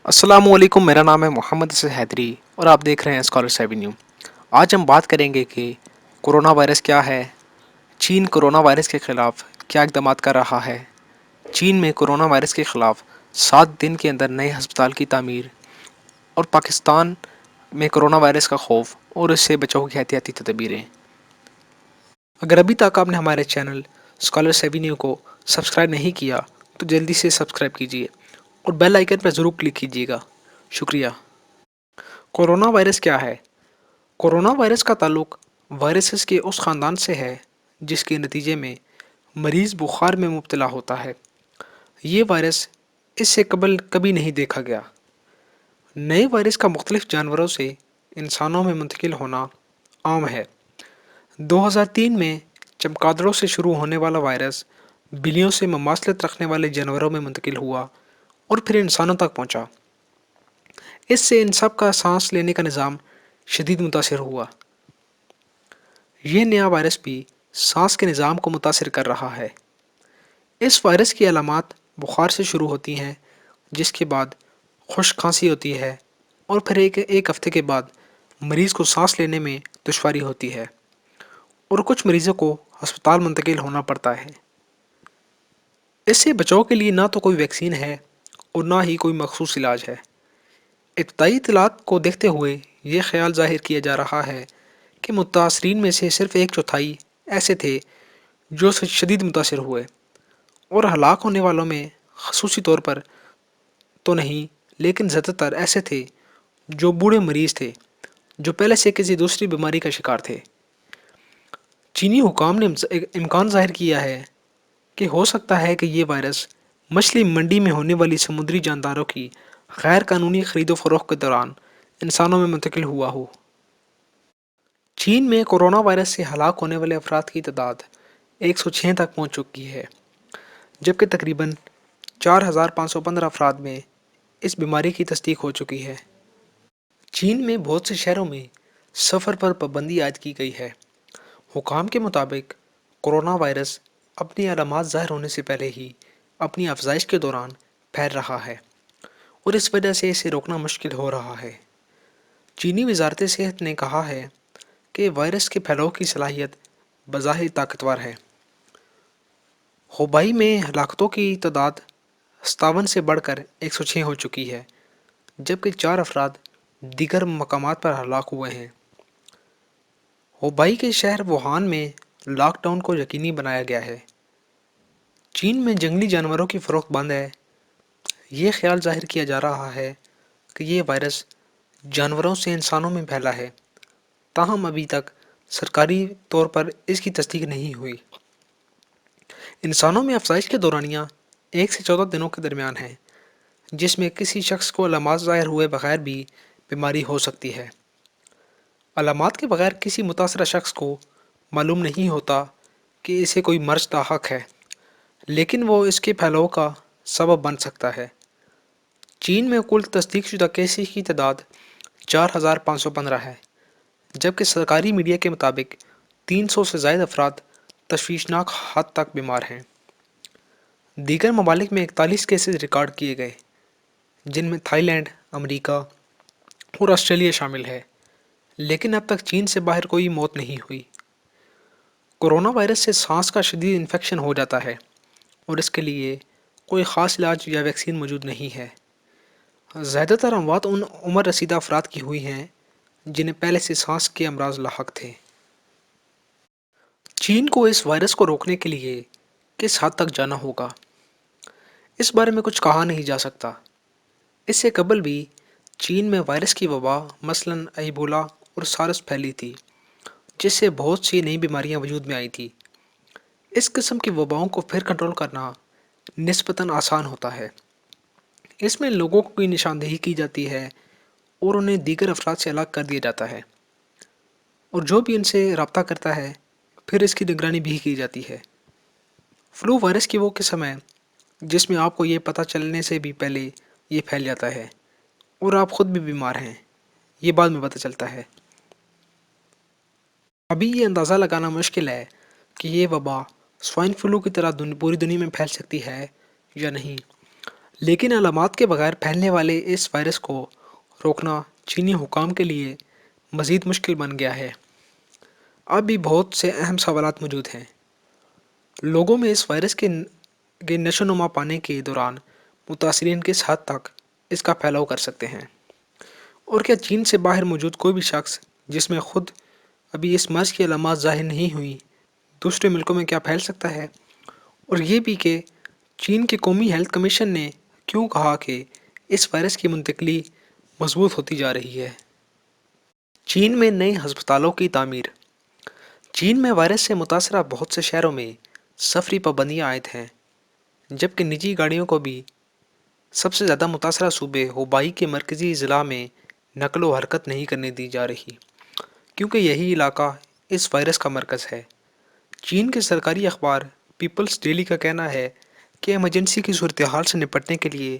السلام علیکم، میرا نام ہے محمد اسد حیدری اور آپ دیکھ رہے ہیں اسکالرس ایوینیو۔ آج ہم بات کریں گے کہ کورونا وائرس کیا ہے، چین کورونا وائرس کے خلاف کیا اقدامات کر رہا ہے، چین میں کورونا وائرس کے خلاف 7 دن کے اندر نئے ہسپتال کی تعمیر، اور پاکستان میں کورونا وائرس کا خوف اور اس سے بچاؤ کی احتیاطی تدابیریں۔ اگر ابھی تک آپ نے ہمارے چینل اسکالرس ایوینیو کو سبسکرائب نہیں کیا تو جلدی سے سبسکرائب کیجیے اور بیل آئیکن پر ضرور کلک کیجیے گا، شکریہ۔ کورونا وائرس کیا ہے؟ کورونا وائرس کا تعلق وائرسز کے اس خاندان سے ہے جس کے نتیجے میں مریض بخار میں مبتلا ہوتا ہے۔ یہ وائرس اس سے قبل کبھی نہیں دیکھا گیا۔ نئے وائرس کا مختلف جانوروں سے انسانوں میں منتقل ہونا عام ہے۔ 2003 میں چمگادڑوں سے شروع ہونے والا وائرس بلیوں سے مماثلت رکھنے والے جانوروں میں منتقل ہوا اور پھر انسانوں تک پہنچا۔ اس سے ان سب کا سانس لینے کا نظام شدید متاثر ہوا۔ یہ نیا وائرس بھی سانس کے نظام کو متاثر کر رہا ہے۔ اس وائرس کی علامات بخار سے شروع ہوتی ہیں، جس کے بعد خشک کھانسی ہوتی ہے اور پھر ایک ہفتے کے بعد مریض کو سانس لینے میں دشواری ہوتی ہے اور کچھ مریضوں کو ہسپتال منتقل ہونا پڑتا ہے۔ اس سے بچاؤ کے لیے نہ تو کوئی ویکسین ہے اور نہ ہی کوئی مخصوص علاج ہے۔ ابتدائی اطلاعات کو دیکھتے ہوئے یہ خیال ظاہر کیا جا رہا ہے کہ متاثرین میں سے صرف ایک چوتھائی ایسے تھے جو شدید متاثر ہوئے، اور ہلاک ہونے والوں میں خصوصی طور پر تو نہیں، لیکن زیادہ تر ایسے تھے جو بوڑھے مریض تھے جو پہلے سے کسی دوسری بیماری کا شکار تھے۔ چینی حکام نے امکان ظاہر کیا ہے کہ ہو سکتا ہے کہ یہ وائرس مچھلی منڈی میں ہونے والی سمندری جانداروں کی غیر قانونی خرید و فروخت کے دوران انسانوں میں منتقل ہوا ہو۔ چین میں کورونا وائرس سے ہلاک ہونے والے افراد کی تعداد 106 تک پہنچ چکی ہے، جبکہ تقریباً 4,515 افراد میں اس بیماری کی تصدیق ہو چکی ہے۔ چین میں بہت سے شہروں میں سفر پر پابندی عائد کی گئی ہے۔ حکام کے مطابق کورونا وائرس اپنی علامات ظاہر ہونے سے پہلے ہی اپنی افزائش کے دوران پھیل رہا ہے اور اس وجہ سے اسے روکنا مشکل ہو رہا ہے۔ چینی وزارت صحت نے کہا ہے کہ وائرس کے پھیلاؤ کی صلاحیت بظاہر طاقتور ہے۔ ہوبائی میں ہلاکتوں کی تعداد 57 سے بڑھ کر 106 ہو چکی ہے، جبکہ 4 افراد دیگر مقامات پر ہلاک ہوئے ہیں۔ ہوبائی کے شہر ووہان میں لاک ڈاؤن کو یقینی بنایا گیا ہے۔ چین میں جنگلی جانوروں کی فروخت بند ہے۔ یہ خیال ظاہر کیا جا رہا ہے کہ یہ وائرس جانوروں سے انسانوں میں پھیلا ہے، تاہم ابھی تک سرکاری طور پر اس کی تصدیق نہیں ہوئی۔ انسانوں میں افزائش کے دورانیہ 1 سے 14 دنوں کے درمیان ہے، جس میں کسی شخص کو علامات ظاہر ہوئے بغیر بھی بیماری ہو سکتی ہے۔ علامات کے بغیر کسی متاثرہ شخص کو معلوم نہیں ہوتا کہ اسے کوئی مرض لاحق ہے، لیکن وہ اس کے پھیلاؤ کا سبب بن سکتا ہے۔ چین میں کل تصدیق شدہ کیسز کی تعداد 4,515 ہے، جبکہ سرکاری میڈیا کے مطابق 300 سے زائد افراد تشویشناک حد تک بیمار ہیں۔ دیگر ممالک میں 41 کیسز ریکارڈ کیے گئے، جن میں تھائی لینڈ، امریکہ اور آسٹریلیا شامل ہے، لیکن اب تک چین سے باہر کوئی موت نہیں ہوئی۔ کورونا وائرس سے سانس کا شدید انفیکشن ہو جاتا ہے اور اس کے لیے کوئی خاص علاج یا ویکسین موجود نہیں ہے۔ زیادہ تر اموات ان عمر رسیدہ افراد کی ہوئی ہیں جنہیں پہلے سے سانس کے امراض لاحق تھے۔ چین کو اس وائرس کو روکنے کے لیے کس حد تک جانا ہوگا، اس بارے میں کچھ کہا نہیں جا سکتا۔ اس سے قبل بھی چین میں وائرس کی وبا مثلاً ایبولا اور سارس پھیلی تھی، جس سے بہت سی نئی بیماریاں وجود میں آئی تھیں۔ اس قسم کی وباؤں کو پھر کنٹرول کرنا نسبتاً آسان ہوتا ہے۔ اس میں لوگوں کی نشاندہی کی جاتی ہے اور انہیں دیگر افراد سے الگ کر دیا جاتا ہے، اور جو بھی ان سے رابطہ کرتا ہے پھر اس کی نگرانی بھی کی جاتی ہے۔ فلو وائرس کی وہ قسم ہے جس میں آپ کو یہ پتہ چلنے سے بھی پہلے یہ پھیل جاتا ہے اور آپ خود بھی بیمار ہیں، یہ بعد میں پتہ چلتا ہے۔ ابھی یہ اندازہ لگانا مشکل ہے کہ یہ وبا سوائن فلو کی طرح پوری دنیا میں پھیل سکتی ہے یا نہیں، لیکن علامات کے بغیر پھیلنے والے اس وائرس کو روکنا چینی حکام کے لیے مزید مشکل بن گیا ہے۔ اب بھی بہت سے اہم سوالات موجود ہیں۔ لوگوں میں اس وائرس کے نشو و نما پانے کے دوران متاثرین کس حد تک اس کا پھیلاؤ کر سکتے ہیں، اور کیا چین سے باہر موجود کوئی بھی شخص جس میں خود ابھی اس مرض کی علامات ظاہر نہیں ہوئی دوسرے ملکوں میں کیا پھیل سکتا ہے، اور یہ بھی کہ چین کے قومی ہیلتھ کمیشن نے کیوں کہا کہ اس وائرس کی منتقلی مضبوط ہوتی جا رہی ہے۔ چین میں نئے ہسپتالوں کی تعمیر۔ چین میں وائرس سے متاثرہ بہت سے شہروں میں سفری پابندیاں عائد ہیں، جبکہ نجی گاڑیوں کو بھی سب سے زیادہ متاثرہ صوبے ہوبائی کے مرکزی ضلع میں نقل و حرکت نہیں کرنے دی جا رہی، کیونکہ یہی علاقہ اس وائرس کا مرکز ہے۔ چین کے سرکاری اخبار پیپلز ڈیلی کا کہنا ہے کہ ایمرجنسی کی صورتحال سے نپٹنے کے لیے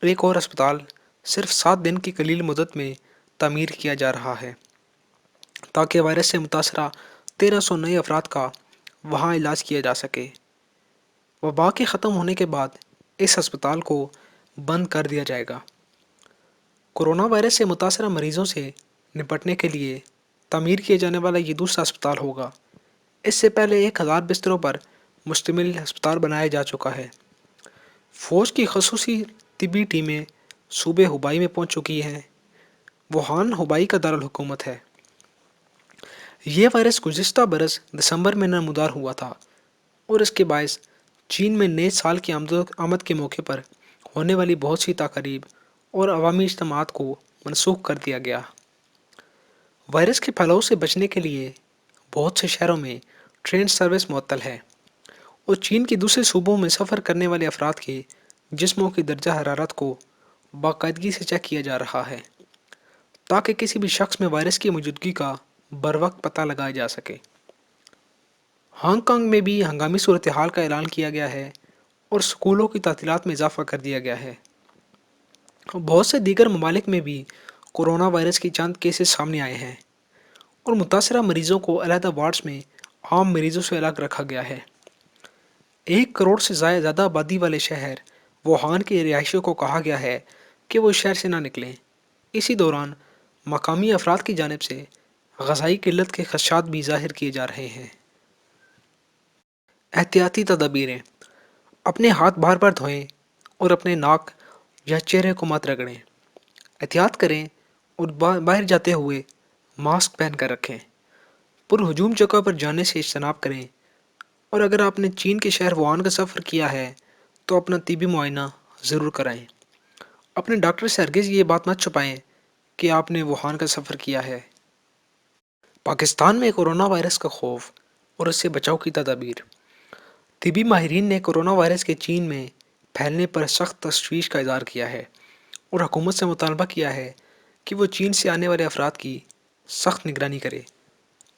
ایک اور اسپتال صرف 7 دن کی قلیل مدت میں تعمیر کیا جا رہا ہے، تاکہ وائرس سے متاثرہ 1300 نئے افراد کا وہاں علاج کیا جا سکے۔ وبا کے ختم ہونے کے بعد اس ہسپتال کو بند کر دیا جائے گا۔ کورونا وائرس سے متاثرہ مریضوں سے نپٹنے کے لیے تعمیر کیے جانے والا یہ دوسرا اسپتال ہوگا۔ اس سے پہلے 1000 بستروں پر مشتمل ہسپتال بنایا جا چکا ہے۔ فوج کی خصوصی طبی ٹیمیں صوبے ہوبائی میں پہنچ چکی ہیں۔ ووہان ہوبائی کا دارالحکومت ہے۔ یہ وائرس گزشتہ برس دسمبر میں نمودار ہوا تھا، اور اس کے باعث چین میں نئے سال کی آمد کے موقع پر ہونے والی بہت سی تقاریب اور عوامی اجتماعات کو منسوخ کر دیا گیا۔ وائرس کے پھیلاؤ سے بچنے کے لیے بہت سے شہروں میں ٹرین سروس معطل ہے، اور چین کے دوسرے صوبوں میں سفر کرنے والے افراد کے جسموں کی درجہ حرارت کو باقاعدگی سے چیک کیا جا رہا ہے، تاکہ کسی بھی شخص میں وائرس کی موجودگی کا بروقت پتہ لگایا جا سکے۔ ہانگ کانگ میں بھی ہنگامی صورتحال کا اعلان کیا گیا ہے، اور اسکولوں کی تعطیلات میں اضافہ کر دیا گیا ہے۔ بہت سے دیگر ممالک میں بھی کورونا وائرس کی چند کیسز سامنے آئے ہیں، اور متاثرہ مریضوں کو علیحدہ وارڈز میں عام مریضوں سے الگ رکھا گیا ہے۔ 1 کروڑ سے زیادہ آبادی والے شہر ووہان کے رہائشیوں کو کہا گیا ہے کہ وہ اس شہر سے نہ نکلیں۔ اسی دوران مقامی افراد کی جانب سے غذائی قلت کے خدشات بھی ظاہر کیے جا رہے ہیں۔ احتیاطی تدابیریں۔ اپنے ہاتھ بار بار دھوئیں اور اپنے ناک یا چہرے کو مت رگڑیں۔ احتیاط کریں اور باہر جاتے ہوئے ماسک پہن کر رکھیں۔ پرہجوم جگہ پر جانے سے اجتناب کریں، اور اگر آپ نے چین کے شہر ووہان کا سفر کیا ہے تو اپنا طبی معائنہ ضرور کرائیں۔ اپنے ڈاکٹر سے ہرگز یہ بات مت چھپائیں کہ آپ نے ووہان کا سفر کیا ہے۔ پاکستان میں کورونا وائرس کا خوف اور اس سے بچاؤ کی تدابیر۔ طبی ماہرین نے کورونا وائرس کے چین میں پھیلنے پر سخت تشویش کا اظہار کیا ہے، اور حکومت سے مطالبہ کیا ہے کہ وہ چین سے آنے والے افراد کی سخت نگرانی کرے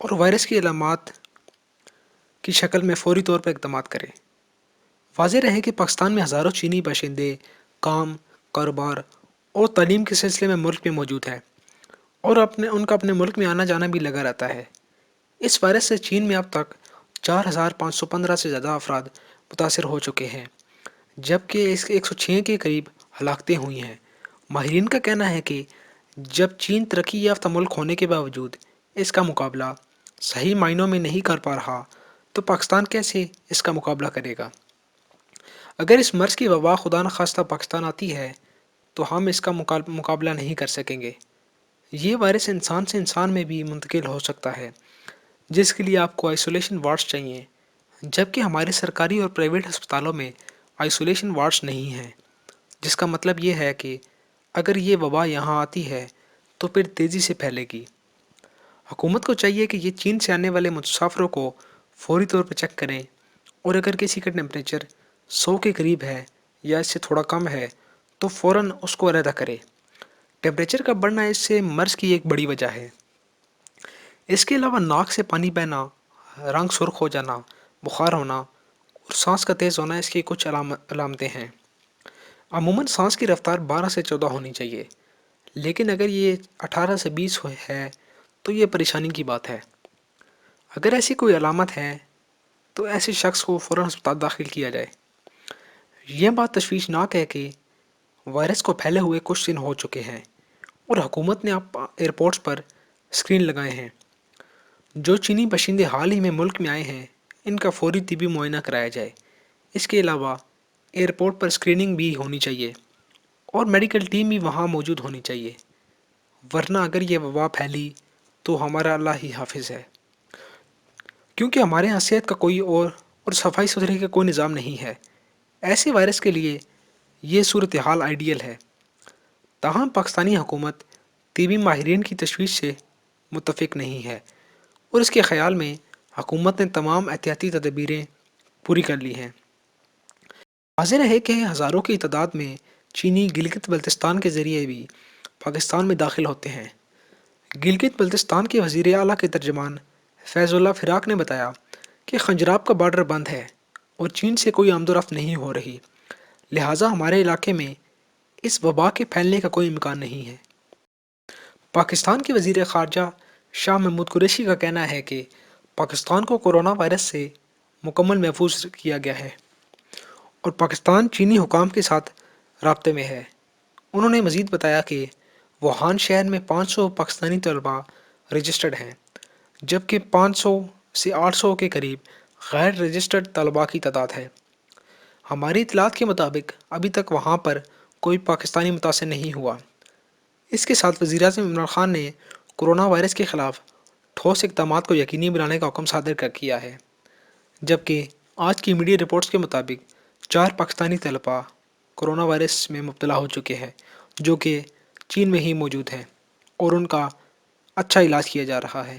اور وائرس کی علامات کی شکل میں فوری طور پر اقدامات کرے۔ واضح رہے کہ پاکستان میں ہزاروں چینی باشندے کام، کاروبار اور تعلیم کے سلسلے میں ملک میں موجود ہیں، اور ان کا اپنے ملک میں آنا جانا بھی لگا رہتا ہے۔ اس وائرس سے چین میں اب تک 4515 سے زیادہ افراد متاثر ہو چکے ہیں، جبکہ اس کے 106 کے قریب ہلاکتیں ہوئی ہیں۔ ماہرین کا کہنا ہے کہ جب چین ترقی یافتہ ملک ہونے کے باوجود اس کا مقابلہ صحیح معنوں میں نہیں کر پا رہا تو پاکستان کیسے اس کا مقابلہ کرے گا؟ اگر اس مرض کی وبا خدا نخواستہ پاکستان آتی ہے تو ہم اس کا مقابلہ نہیں کر سکیں گے۔ یہ وائرس انسان سے انسان میں بھی منتقل ہو سکتا ہے، جس کے لیے آپ کو آئسولیشن وارڈز چاہیے، جبکہ ہمارے سرکاری اور پرائیویٹ ہسپتالوں میں آئسولیشن وارڈز نہیں ہیں، جس کا مطلب یہ ہے کہ اگر یہ وبا یہاں آتی ہے تو پھر تیزی سے پھیلے گی۔ حکومت کو چاہیے کہ یہ چین سے آنے والے مسافروں کو فوری طور پر چیک کریں، اور اگر کسی کا ٹمپریچر 100 کے قریب ہے یا اس سے تھوڑا کم ہے تو فوراً اس کو علیحدہ کرے۔ ٹمپریچر کا بڑھنا اس سے مرض کی ایک بڑی وجہ ہے۔ اس کے علاوہ ناک سے پانی بہنا، رنگ سرخ ہو جانا، بخار ہونا اور سانس کا تیز ہونا اس کی کچھ علامتیں ہیں۔ عموماً سانس کی رفتار 12 سے 14 ہونی چاہیے، لیکن اگر یہ 18 سے 20 ہے تو یہ پریشانی کی بات ہے۔ اگر ایسی کوئی علامت ہے تو ایسے شخص کو فوراً ہسپتال داخل کیا جائے۔ یہ بات تشویشناک ہے کہ وائرس کو پھیلے ہوئے کچھ دن ہو چکے ہیں اور حکومت نے اب ایئرپورٹس پر اسکرین لگائے ہیں۔ جو چینی باشندے حال ہی میں ملک میں آئے ہیں ان کا فوری طبی معائنہ کرایا جائے۔ اس کے علاوہ ایئرپورٹ پر اسکریننگ بھی ہونی چاہیے اور میڈیکل ٹیم بھی وہاں موجود ہونی چاہیے، ورنہ اگر یہ وبا پھیلی تو ہمارا اللہ ہی حافظ ہے، کیونکہ ہمارے یہاں صحت کا کوئی اور صفائی ستھرائی کا کوئی نظام نہیں ہے۔ ایسے وائرس کے لیے یہ صورتحال آئیڈیل ہے۔ تاہم پاکستانی حکومت طبی ماہرین کی تشویش سے متفق نہیں ہے اور اس کے خیال میں حکومت نے تمام احتیاطی تدابیریں پوری کر لی ہیں۔ واضح ہے کہ ہزاروں کی تعداد میں چینی گلگت بلتستان کے ذریعے بھی پاکستان میں داخل ہوتے ہیں۔ گلگت بلتستان کے وزیر اعلیٰ کے ترجمان فیض اللہ فراق نے بتایا کہ خنجراب کا بارڈر بند ہے اور چین سے کوئی آمد و رفت نہیں ہو رہی، لہٰذا ہمارے علاقے میں اس وبا کے پھیلنے کا کوئی امکان نہیں ہے۔ پاکستان کے وزیر خارجہ شاہ محمود قریشی کا کہنا ہے کہ پاکستان کو کورونا وائرس سے مکمل محفوظ کیا گیا ہے اور پاکستان چینی حکام کے ساتھ رابطے میں ہے۔ انہوں نے مزید بتایا کہ ووہان شہر میں 500 پاکستانی طلباء رجسٹرڈ ہیں، جبکہ 500 سے 800 کے قریب غیر رجسٹرڈ طلباء کی تعداد ہے۔ ہماری اطلاعات کے مطابق ابھی تک وہاں پر کوئی پاکستانی متاثر نہیں ہوا۔ اس کے ساتھ وزیراعظم عمران خان نے کورونا وائرس کے خلاف ٹھوس اقدامات کو یقینی بنانے کا حکم صادر کیا ہے، جبکہ آج کی میڈیا رپورٹس کے مطابق 4 پاکستانی طلباء کورونا وائرس میں مبتلا ہو چکے ہیں جو کہ چین میں ہی موجود ہیں اور ان کا اچھا علاج کیا جا رہا ہے۔